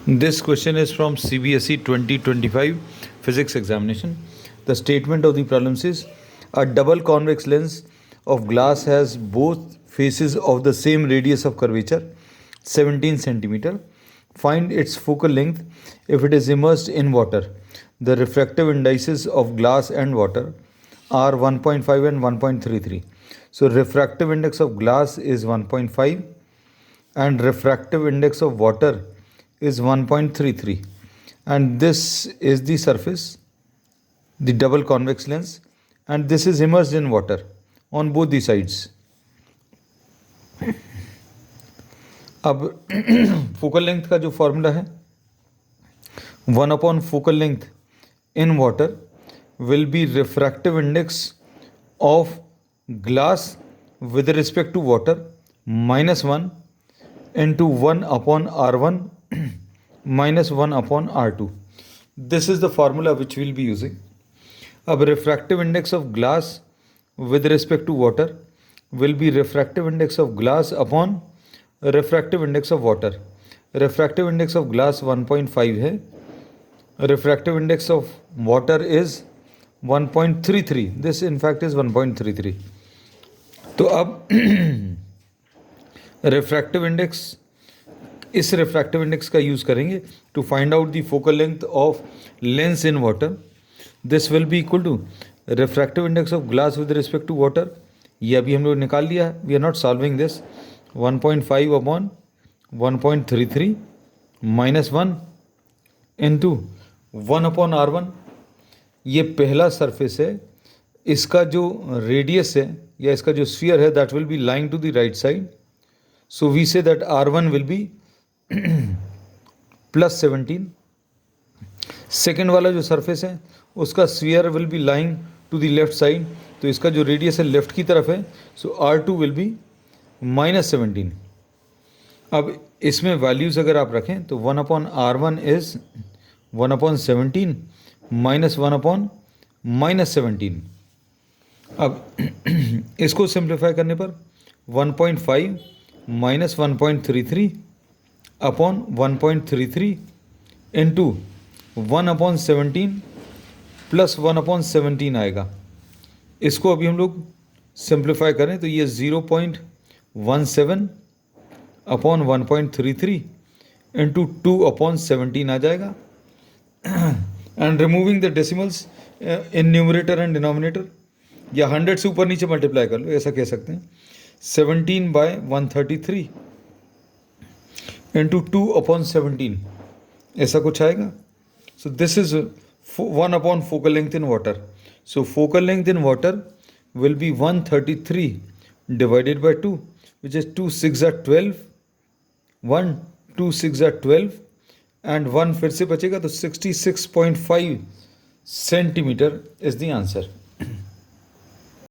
This question is from CBSE 2025 physics examination. The statement of the problems is a double convex lens of glass has both faces of the same radius of curvature 17 centimeter. Find its focal length if it is immersed in water. The refractive indices of glass and water are 1.5 and 1.33. So refractive index of glass is 1.5 and refractive index of water is 1.33, and this is the surface, the double convex lens, and this is immersed in water on both the sides. अब focal length का जो formula है 1 focal length in water will be refractive index of glass with respect to water minus 1 into 1/R1 minus 1/R2. This is the formula which we'll be using. अब refractive index of glass with respect to water will be refractive index of glass upon refractive index of water. Refractive index of glass 1.5 है, refractive index of water is 1.33. This in fact is 1.33. तो अब refractive index, इस refractive index का use करेंगे to find out the focal length of lens in water. This will be equal to refractive index of glass with respect to water. ये अभी हम लोग निकाल लिया है, we are not solving this. 1.5 upon 1.33 minus 1 into 1/R1. ये पहला surface है, इसका जो रेडियस है या इसका जो स्फीयर है that will be lying to the right side. So we say that R1 will be plus 17. Second वाला जो सरफेस है उसका sphere will be lying to the left side, तो इसका जो रेडियस है लेफ्ट की तरफ है, सो R2 विल बी माइनस 17. अब इसमें वैल्यूज़ अगर आप रखें तो 1/R1 इज़ 1/17 माइनस 1/-17. अब इसको सिंप्लीफाई करने पर 1.5 माइनस 1.33 अपॉन 1.33 इंटू 1/17 प्लस 1/17 आएगा. इसको अभी हम लोग सिंप्लीफाई करें तो ये 0.17 अपॉन 1.33 इंटू 2/17 आ जाएगा. And removing the decimals in numerator and denominator, या 100 से ऊपर नीचे मल्टीप्लाई कर लो, ऐसा कह सकते हैं. 17/133 इंटू 2/17 ऐसा कुछ आएगा. So this is 1 focal length in water. So focal length in water will be 133 divided by 2 which is 2 6 12, 1 2 6 12 and 1 फिर से बचेगा तो 66.5 सेंटीमीटर इज द आंसर.